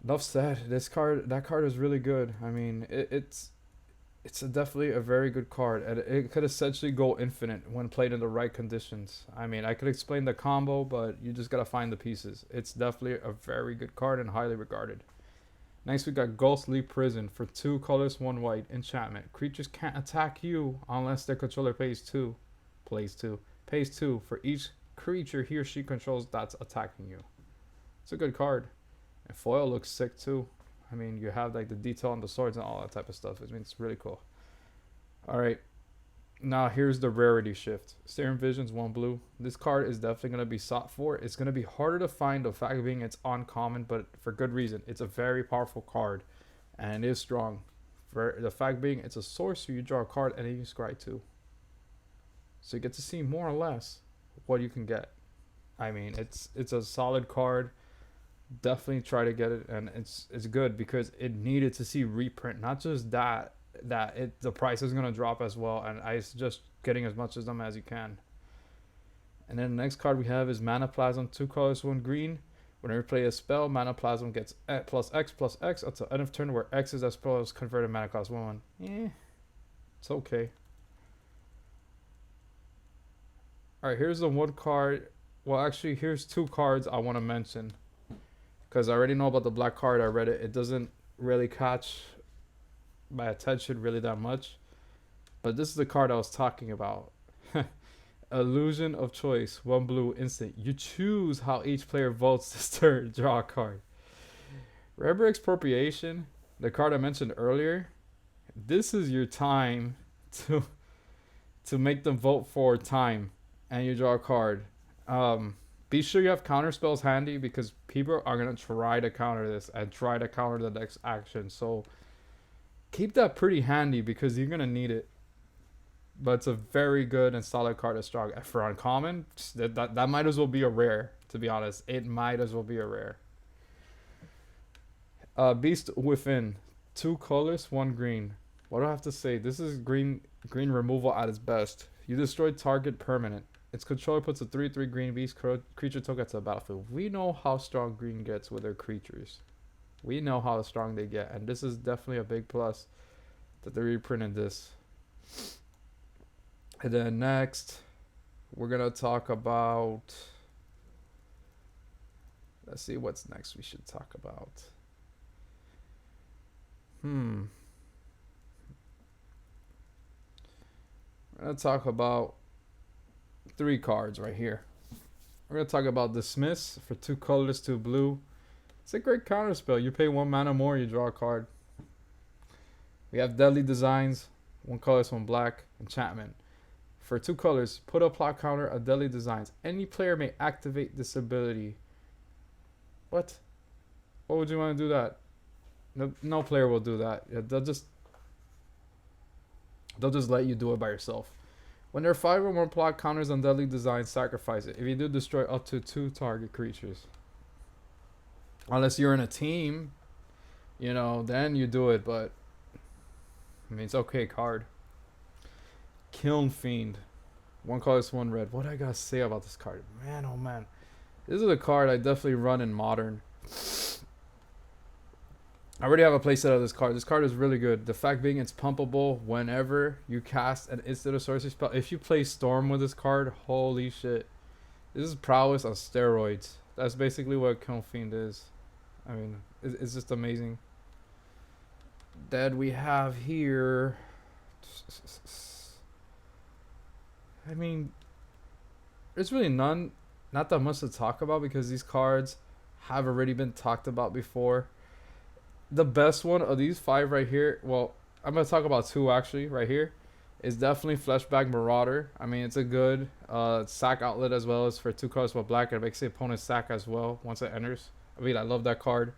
A: Enough said. That card is really good. I mean, it's definitely a very good card, and it could essentially go infinite when played in the right conditions. I mean, I could explain the combo, but you just gotta find the pieces. It's definitely a very good card and highly regarded. Next, we got Ghostly Prison for 2 colors, 1 white, enchantment. Creatures can't attack you unless their controller pays 2 for each creature he or she controls that's attacking you. It's a good card. And foil looks sick too. I mean, you have like the detail on the swords and all that type of stuff. I mean, it's really cool. Alright. Now here's the rarity shift. Serum Visions, 1 blue. This card is definitely going to be sought for. It's going to be harder to find, the fact being it's uncommon, but for good reason. It's a very powerful card. And it is strong. For the fact being, it's a sorcery. You draw a card and then you scry 2. So you get to see more or less what you can get. I mean, it's a solid card. Definitely try to get it, and it's good because it needed to see reprint. Not just that the price is gonna drop as well, and I suggest getting as much of them as you can. And then the next card we have is Mana Plasm, 2 colors, 1 green. Whenever you play a spell, Mana Plasm gets +X until end of turn, where X is that spell's converted mana cost 1/1. It's okay. All right, here's the one card. Well, actually, here's 2 cards I want to mention. Because I already know about the black card. I read it. It doesn't really catch my attention really that much. But this is the card I was talking about. Illusion of Choice. 1 blue instant. You choose how each player votes this turn. Draw a card. Remember Expropriation? The card I mentioned earlier? This is your time to make them vote for time. And you draw a card. Be sure you have counter spells handy because people are going to try to counter this and try to counter the next action. So keep that pretty handy because you're going to need it. But it's a very good and solid card to strong. For uncommon, that might as well be a rare, to be honest. It might as well be a rare. Beast Within. 2 colors, 1 green. What do I have to say? This is green removal at its best. You destroy target permanent. Its controller puts a 3/3 green beast creature token to the battlefield. We know how strong green gets with their creatures. We know how strong they get. And this is definitely a big plus that they reprinted this. And then next, we're going to talk about... Let's see what's next we should talk about. We're going to talk about three cards right here. We're gonna talk about Dismiss for 2 colors, 2 blue. It's a great counter spell. You pay 1 mana more, you draw a card. We have Deadly Designs, 1 color, 1 black. Enchantment. For 2 colors, put a plot counter of Deadly Designs. Any player may activate this ability. What? What would you want to do that? No player will do that. They'll just let you do it by yourself. When there are 5 or more plot counters on Deadly Designs, sacrifice it. If you do, destroy up to 2 target creatures. Unless you're in a team, then you do it. But I mean, it's okay card. Kiln Fiend. 1 color, 1 red. What do I gotta say about this card? Man, oh man. This is a card I definitely run in Modern. I already have a playset of this card. This card is really good. The fact being it's pumpable whenever you cast an instant or sorcery spell. If you play Storm with this card, holy shit. This is prowess on steroids. That's basically what Kiln Fiend is. I mean, it's just amazing. That we have here. I mean, there's really not that much to talk about because these cards have already been talked about before. The best one of these 5 right here, well, I'm going to talk about 2 actually right here, is definitely Fleshback Marauder. I mean, it's a good sack outlet as well as for 2 colors with black. It makes the opponent sack as well once it enters. I mean, I love that card.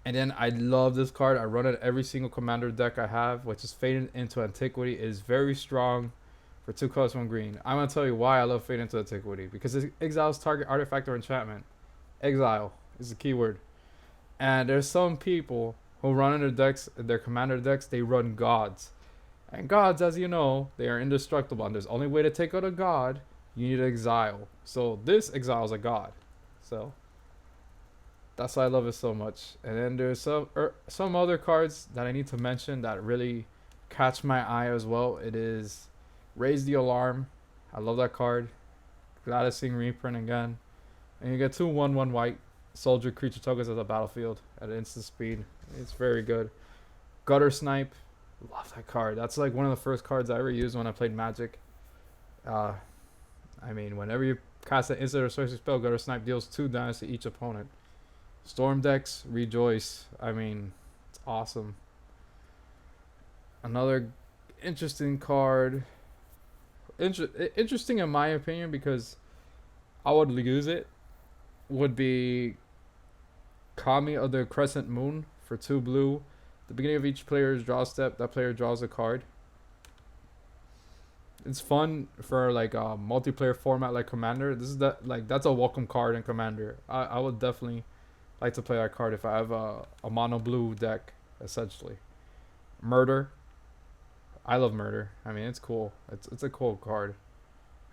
A: And then I love this card. I run it every single commander deck I have, which is Faded into Antiquity. It is very strong for 2 colors, 1 green. I'm going to tell you why I love Faded into Antiquity. Because it exiles target artifact or enchantment. Exile is the keyword. And there's some people who run in their decks, their commander decks, they run gods. And gods, as you know, they are indestructible. And there's only way to take out a god, you need to exile. So this exiles a god. So that's why I love it so much. And then there's some other cards that I need to mention that really catch my eye as well. It is Raise the Alarm. I love that card. Glad to see reprint again. And you get 2 1/1 white soldier creature tokens at the battlefield at instant speed. It's very good. Gutter Snipe. Love that card. That's like one of the first cards I ever used when I played Magic. I mean, whenever you cast an instant or sorcery spell, Gutter Snipe deals 2 damage to each opponent. Storm decks, rejoice. I mean, it's awesome. Another interesting card. Interesting in my opinion because I would use it. Would be Kami of the Crescent Moon for 2 blue. The beginning of each player's draw step, that player draws a card. It's fun for like a multiplayer format like Commander. That's a welcome card in Commander. I would definitely like to play that card if I have a mono blue deck, essentially. Murder. I love Murder. I mean, it's cool. It's a cool card.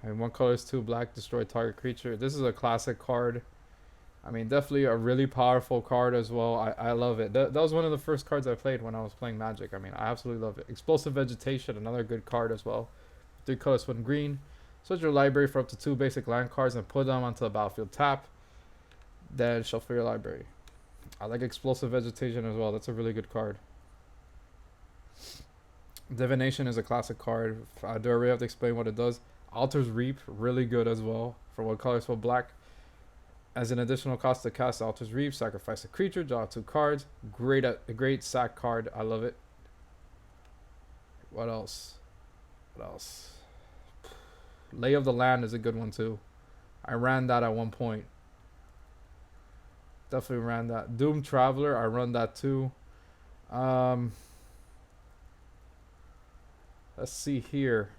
A: I mean, 1 color is 2 black, destroy target creature. This is a classic card. I mean, definitely a really powerful card as well. I love it. That was one of the first cards I played when I was playing Magic. I mean, I absolutely love it. Explosive Vegetation, another good card as well. 3 colors, 1 green. Search your library for up to 2 basic land cards and put them onto the battlefield. Tap. Then shuffle your library. I like Explosive Vegetation as well. That's a really good card. Divination is a classic card. I do already have to explain what it does. Altar's Reap, really good as well. For 1 color, 1 black. As an additional cost to cast Altar's Reap, sacrifice a creature, draw 2 cards. A great sack card. I love it. What else? Lay of the Land is a good one too. I ran that at one point. Definitely ran that. Doom Traveler, I run that too. Let's see here.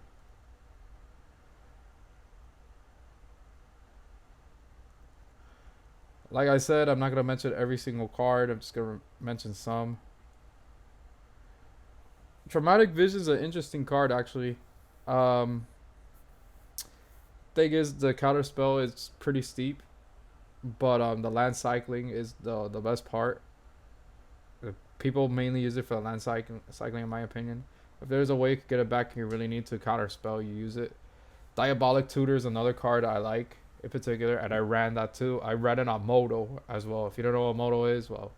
A: Like I said, I'm not going to mention every single card. I'm just going to mention some. Traumatic Vision is an interesting card, actually. Thing is, the counter spell is pretty steep. But the land cycling is the best part. People mainly use it for the land cycling, in my opinion. If there's a way to get it back and you really need to counter spell, you use it. Diabolic Tutor is another card I like in particular, and I ran that too. I ran it on Moto as well. If you don't know what Moto is, well,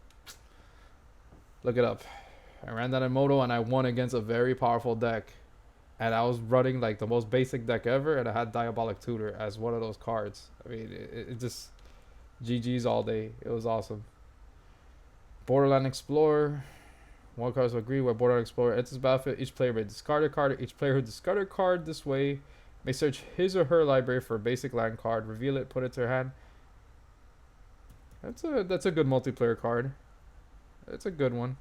A: look it up. I ran that in Moto and I won against a very powerful deck. and I was running like the most basic deck ever, and I had Diabolic Tutor as one of those cards. I mean, it just GG's all day. It was awesome. Borderland Explorer. One card will agree where Borderland Explorer enters battlefield. Each player may discard a card. Each player who discarded a card this way may search his or her library for a basic land card, reveal it, put it to their hand. That's a good multiplayer card. It's a good one.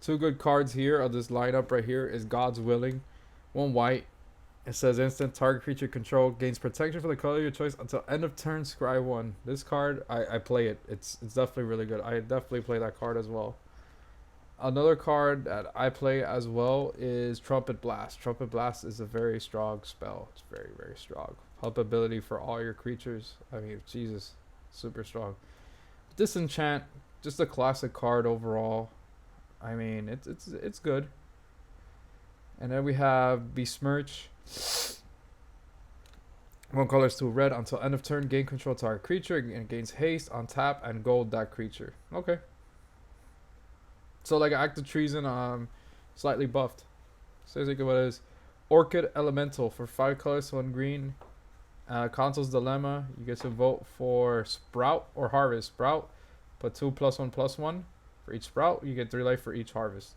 A: Two good cards here of this lineup right here is God's Willing. One white. It says instant target creature control gains protection for the color of your choice until end of turn. Scry 1. This card, I play it. It's definitely really good. I definitely play that card as well. Another card that I play as well is Trumpet Blast. Trumpet Blast is a very strong spell. It's very, very strong. Help ability for all your creatures. I mean, Jesus, super strong. Disenchant, just a classic card overall. I mean, it's good. And then we have Besmirch. One color is 2 red until end of turn. Gain control target creature and gains haste on tap and gold that creature. Okay. So like Act of Treason, slightly buffed. So think of what it is. Orchid Elemental for 5 colors, 1 green. Console's Dilemma. You get to vote for Sprout or Harvest. Sprout. Put 2+1/+1 for each Sprout. You get 3 life for each Harvest.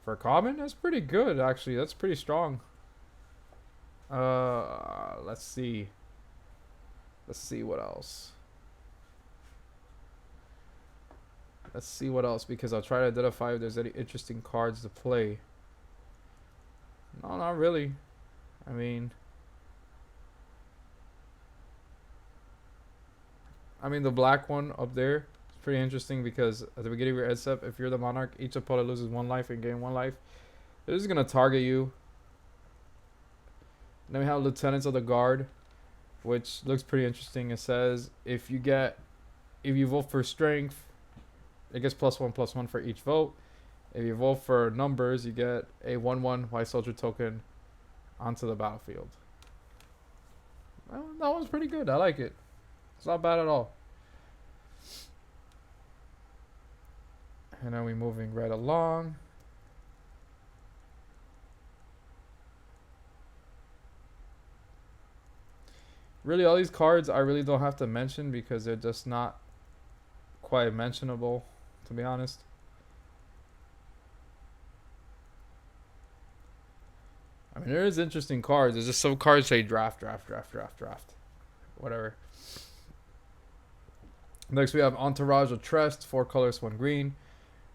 A: For common, that's pretty good actually. That's pretty strong. Let's see. Let's see what else. Let's see what else, because I'll try to identify if there's any interesting cards to play. No, not really. I mean, the black one up there is pretty interesting because at the beginning of your end step, if you're the Monarch, each opponent loses 1 life and gain 1 life. This is gonna target you. Then we have Lieutenants of the Guard, which looks pretty interesting. It says if you vote for Strength, it gets +1/+1 for each vote. If you vote for Numbers, you get a 1/1 White Soldier token onto the battlefield. Well, that one's pretty good. I like it. It's not bad at all. And then we're moving right along. Really, all these cards I really don't have to mention because they're just not quite mentionable, to be honest. I mean, there is interesting cards. There's just some cards say draft. Whatever. Next, we have Entourage of Trust, 4 colors, 1 green.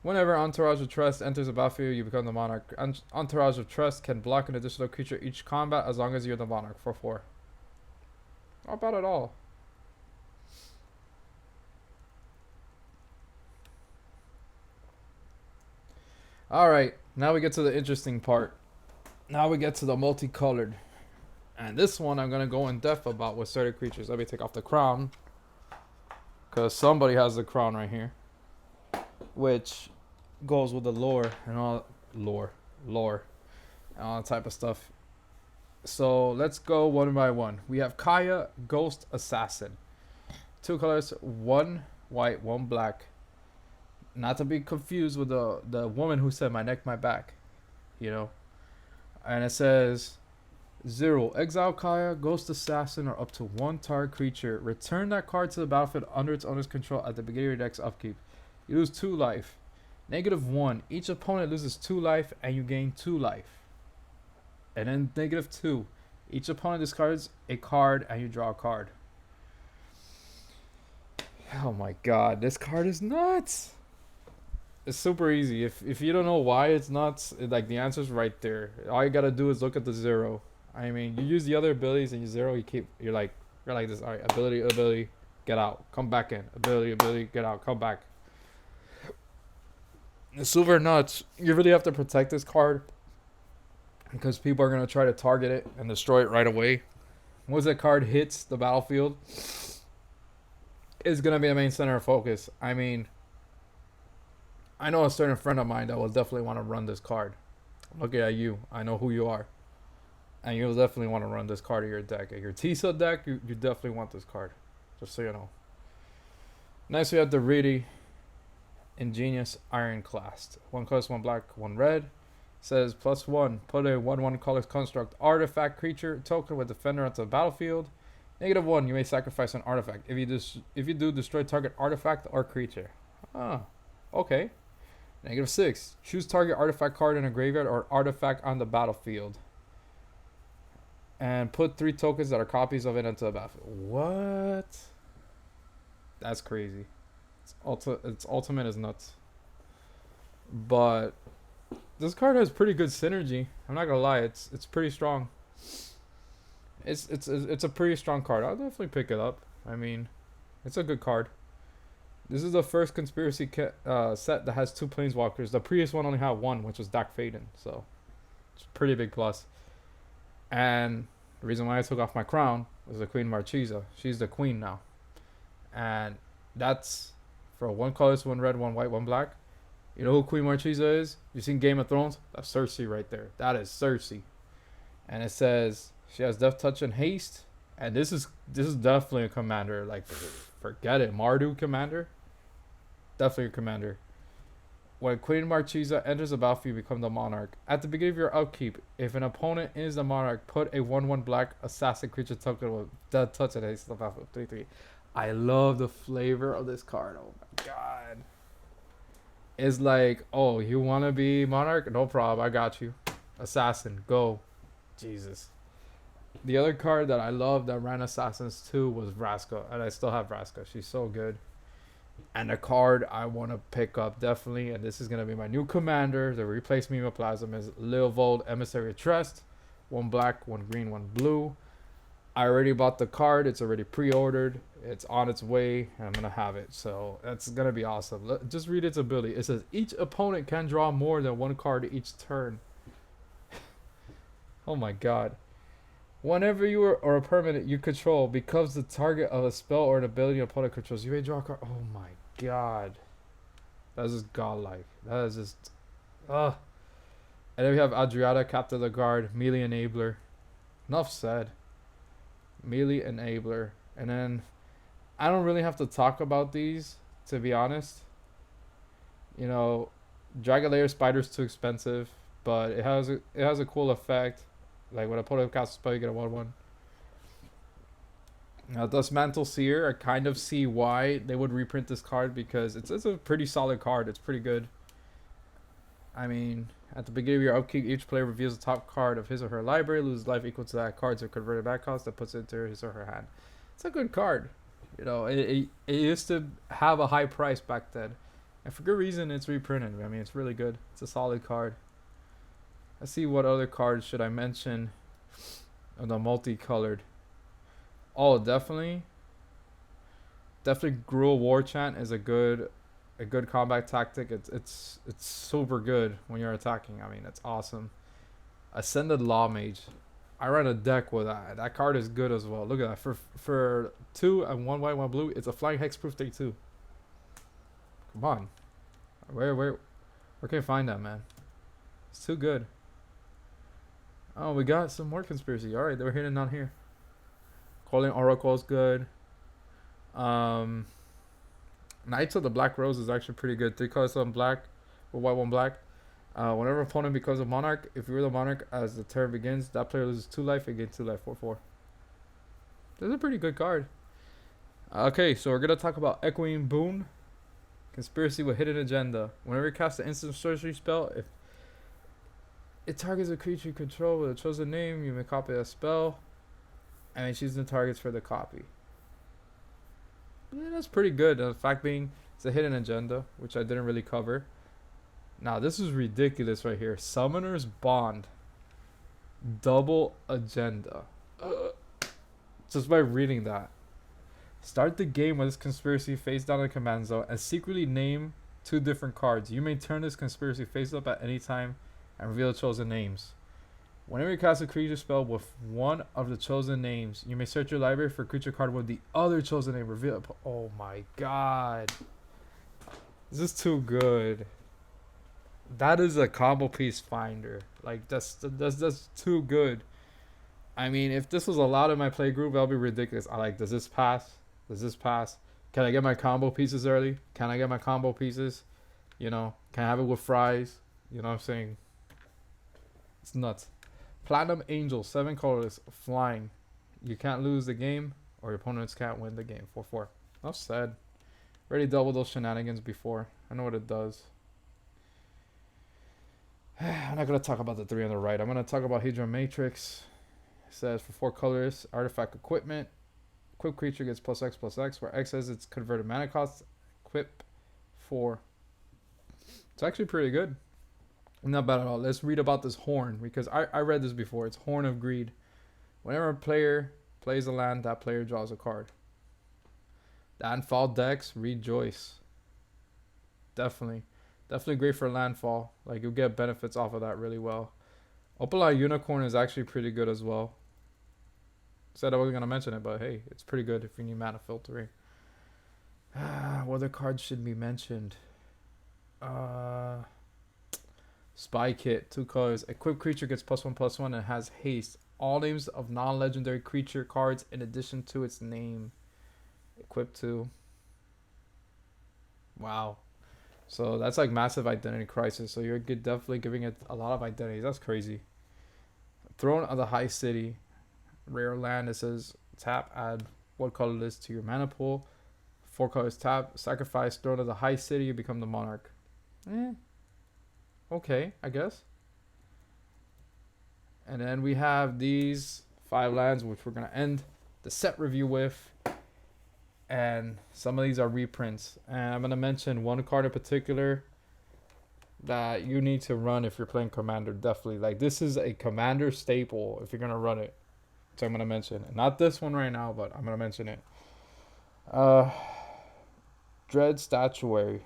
A: Whenever Entourage of Trust enters the battlefield, you become the Monarch. Entourage of Trust can block an additional creature each combat as long as you're the Monarch for 4. Not bad at all. Alright, now we get to the interesting part. Now we get to the multicolored. And this one I'm going to go in depth about with certain creatures. Let me take off the crown, because somebody has the crown right here, which goes with the lore and all lore and all that type of stuff. So let's go one by one. We have Kaya, Ghost Assassin. 2 colors, 1 white, 1 black. Not to be confused with the woman who said my neck, my back. You know. And it says 0. Exile Kaya, Ghost Assassin, or up to 1 target creature. Return that card to the battlefield under its owner's control at the beginning of your deck's upkeep. You lose 2 life. -1. Each opponent loses 2 life and you gain 2 life. And then -2. Each opponent discards a card and you draw a card. Oh my god, this card is nuts. It's super easy. If you don't know why it's nuts, like the answer's right there. All you gotta do is look at the 0. I mean, you use the other abilities and you 0. You're like this. All right, ability, get out, come back in. Ability, get out, come back. It's super nuts. You really have to protect this card because people are gonna try to target it and destroy it right away. Once that card hits the battlefield, it's gonna be a main center of focus. I mean, I know a certain friend of mine that will definitely want to run this card. Looking at you, I know who you are. And you'll definitely want to run this card in your deck. At your Tisa deck, you definitely want this card. Just so you know. Next we have the Reedy. Ingenious Ironclast. 1 color, 1 black, 1 red. Says +1. Put a 1/1 color construct artifact creature token with defender onto the battlefield. -1. You may sacrifice an artifact. If you do, destroy target artifact or creature. Ah, okay. -6. Choose target artifact card in a graveyard or artifact on the battlefield. And put 3 tokens that are copies of it into the battlefield. What? That's crazy. Its ultimate is nuts. But this card has pretty good synergy. I'm not gonna lie, it's pretty strong. It's a pretty strong card. I'll definitely pick it up. I mean, it's a good card. This is the first conspiracy set that has 2 planeswalkers. The previous one only had 1, which was Dak Faden. So it's a pretty big plus. And the reason why I took off my crown was the Queen Marchesa. She's the queen now. And that's for 1 color, 1 red, 1 white, 1 black. You know who Queen Marchesa is? You seen Game of Thrones? That's Cersei right there. That is Cersei. And it says she has Death Touch and Haste. And this is definitely a commander. Like, forget it. Mardu commander? Definitely a commander. When Queen Marchesa enters the battlefield, you become the monarch. At the beginning of your upkeep, if an opponent is the monarch, put a 1/1 black assassin creature token with Death Touch and Haste on the battlefield. 3/3. I love the flavor of this card. Oh my god. It's like, oh, you want to be monarch? No problem. I got you. Assassin, go. Jesus. The other card that I love that ran Assassins too was Vraska. And I still have Vraska. She's so good. And a card I want to pick up definitely. And this is going to be my new commander. The replace Mimeoplasm is Leovold Emissary of Trust. 1 black, 1 green, 1 blue. I already bought the card. It's already pre-ordered. It's on its way. And I'm going to have it. So that's going to be awesome. Just read its ability. It says each opponent can draw more than 1 card each turn. Oh my god. Whenever you or a permanent you control becomes the target of a spell or an ability an opponent controls, you may draw a card. Oh my god. That is just godlike. That is just... And then we have Adriata, Captain of the Guard, Melee Enabler. Enough said. Melee Enabler. And then I don't really have to talk about these, to be honest. You know, Dragon Lair Spider's too expensive, but it has a cool effect. Like when I put a cast spell, you get a 1/1. Now, Dustmantle Seer, I kind of see why they would reprint this card because it's a pretty solid card. It's pretty good. I mean, at the beginning of your upkeep, each player reveals the top card of his or her library, loses life equal to that card's converted back cost that puts it into his or her hand. It's a good card. You know, it used to have a high price back then. And for good reason, it's reprinted. I mean, it's really good. It's a solid card. Let's see what other cards should I mention of the multicolored. Oh, definitely Gruul War Chant is a good combat tactic. It's super good when you're attacking. I mean, it's awesome. Ascended Law Mage. I ran a deck with that. That card is good as well. Look at that. For 2 and 1 white, 1 blue, it's a flying hexproof 3/2. Come on. Where can you find that, man? It's too good. Oh, we got some more conspiracy. Alright, they were here and not here. Calling Oracle is good. Knights of the Black Rose is actually pretty good. 3 colors, 1 black, or white, 1 black. Whenever opponent becomes a monarch, if you're the monarch as the turn begins, that player loses 2 life and gains 2 life. 4/4. That's a pretty good card. Okay, so we're gonna talk about Echoing Boon. Conspiracy with Hidden Agenda. Whenever you cast an instant sorcery spell, if it targets a creature you control with a chosen name, you may copy that spell and choose the targets for the copy. Yeah, that's pretty good. The fact being, it's a hidden agenda, which I didn't really cover. Now, this is ridiculous right here. Summoner's Bond. Double agenda. Just by reading that. Start the game with this conspiracy face down in the command zone and secretly name 2 different cards. You may turn this conspiracy face up at any time and reveal the chosen names. Whenever you cast a creature spell with one of the chosen names, you may search your library for a creature card with the other chosen name. Reveal. Oh my god. This is too good. That is a combo piece finder. Like, that's too good. I mean, if this was allowed in my play group, that would be ridiculous. I like, does this pass? Does this pass? Can I get my combo pieces early? Can I get my combo pieces? You know, can I have it with fries? You know what I'm saying? It's nuts. Platinum Angel, 7 colors, flying. You can't lose the game, or your opponents can't win the game. 4/4. Enough said. Already dealt with those shenanigans before. I know what it does. I'm not gonna talk about the 3 on the right. I'm gonna talk about Hydra Matrix. It says for 4 colors, artifact equipment. Equip creature gets +X/+X, where X is its converted mana cost. Equip 4. It's actually pretty good. Not bad at all. Let's read about this horn, because I read this before. It's Horn of Greed. Whenever a player plays a land, that player draws a card. Landfall decks, rejoice. Definitely. Definitely great for landfall. Like, you'll get benefits off of that really well. Opalite Unicorn is actually pretty good as well. Said I wasn't going to mention it, but hey, it's pretty good if you need mana filtering. What other cards should be mentioned? Spy Kit, 2 colors. Equipped creature gets +1/+1 and has haste. All names of non-legendary creature cards in addition to its name. Equip 2. Wow. So that's like massive identity crisis. So you're definitely giving it a lot of identities. That's crazy. Throne of the High City. Rare land. It says tap, add what color list to your mana pool. 4 colors tap. Sacrifice Throne of the High City. You become the monarch. Okay, I guess. And then we have these 5 lands, which we're going to end the set review with. And some of these are reprints. And I'm going to mention one card in particular that you need to run if you're playing Commander. Definitely. Like, this is a Commander staple if you're going to run it. So I'm going to mention it. Not this one right now, but I'm going to mention it. Dread Statuary.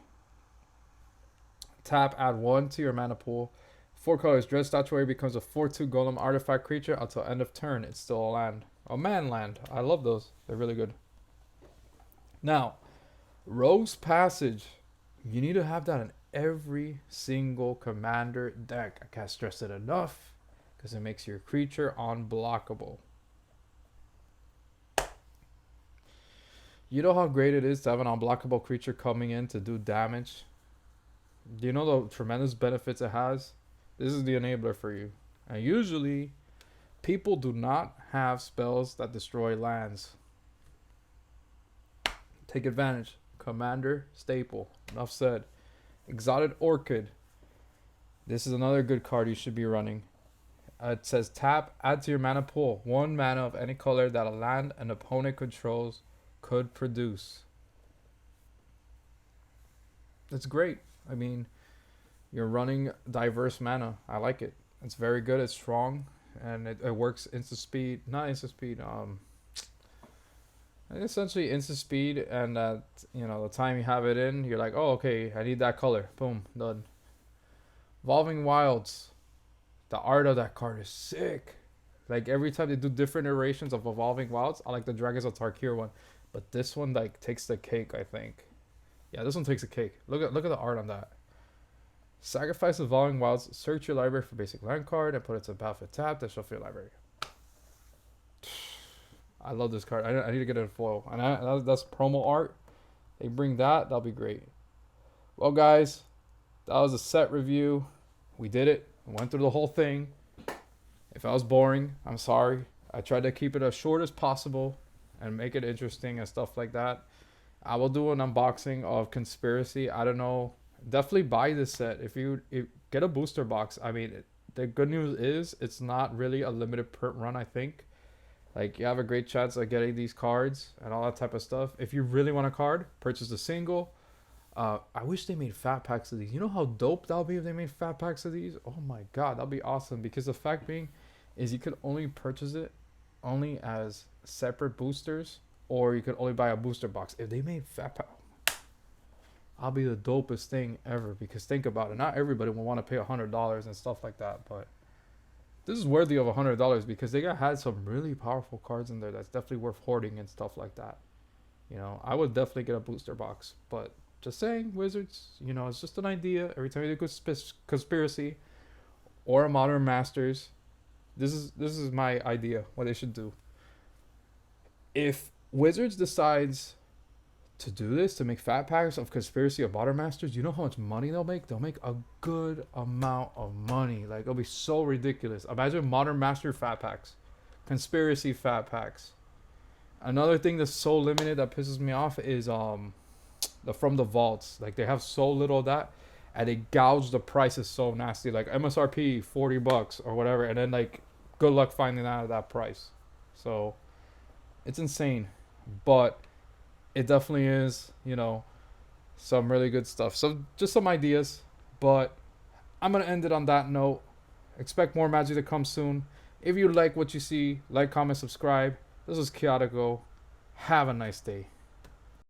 A: Tap, add 1 to your mana pool. 4 colors. Dread Statuary becomes a 4/2 golem artifact creature until end of turn. It's still a land. A man land. I love those. They're really good. Now, Rogue's Passage. You need to have that in every single Commander deck. I can't stress it enough because it makes your creature unblockable. You know how great it is to have an unblockable creature coming in to do damage? Do you know the tremendous benefits it has? This is the enabler for you. And usually, people do not have spells that destroy lands. Take advantage. Commander staple. Enough said. Exotic Orchid. This is another good card you should be running. It says tap, add to your mana pool 1 mana of any color that a land an opponent controls could produce. That's great. I mean, you're running diverse mana. I like it. It's very good. It's strong, and it works instant speed. Not instant speed. Essentially instant speed, and the time you have it in, you're like, oh, okay, I need that color. Boom, done. Evolving Wilds. The art of that card is sick. Like, every time they do different iterations of Evolving Wilds, I like the Dragons of Tarkir one, but this one like takes the cake, I think. Yeah, this one takes the cake. Look at the art on that. Sacrifice Evolving Wilds. Search your library for basic land card and put it to battlefield tap. Then shuffle your library. I love this card. I need to get it in foil. And that's promo art. They bring that. That'll be great. Well, guys, that was a set review. We did it. We went through the whole thing. If I was boring, I'm sorry. I tried to keep it as short as possible and make it interesting and stuff like that. I will do an unboxing of Conspiracy. I don't know. Definitely buy this set. If get a booster box. I mean, the good news is it's not really a limited print run, I think. Like, you have a great chance of getting these cards and all that type of stuff. If you really want a card, purchase a single. I wish they made fat packs of these. You know how dope that'll be if they made fat packs of these? Oh my god, that'll be awesome. Because the fact being is you could only purchase it only as separate boosters, or you could only buy a booster box. If they made fat pack, I'll be the dopest thing ever. Because think about it, not everybody will want to pay $100 and stuff like that, but this is worthy of $100 because they had some really powerful cards in there that's definitely worth hoarding and stuff like that. You know, I would definitely get a booster box, but just saying, Wizards, you know, it's just an idea. Every time you do Conspiracy or a Modern Masters, this is my idea what they should do. If Wizards decides to do this, to make fat packs of Conspiracy of Modern Masters, you know how much money they'll make? They'll make a good amount of money. Like, it'll be so ridiculous. Imagine Modern Master fat packs, Conspiracy fat packs. Another thing that's so limited that pisses me off is the from the vaults. Like, they have so little of that, and they gouge the prices so nasty. Like MSRP $40 or whatever, and then like good luck finding out of that price. So it's insane, but it definitely is, some really good stuff. So just some ideas, but I'm gonna end it on that note. Expect more magic to come soon. If you like what you see, like, comment, subscribe. This is Chaotico. Have a nice day.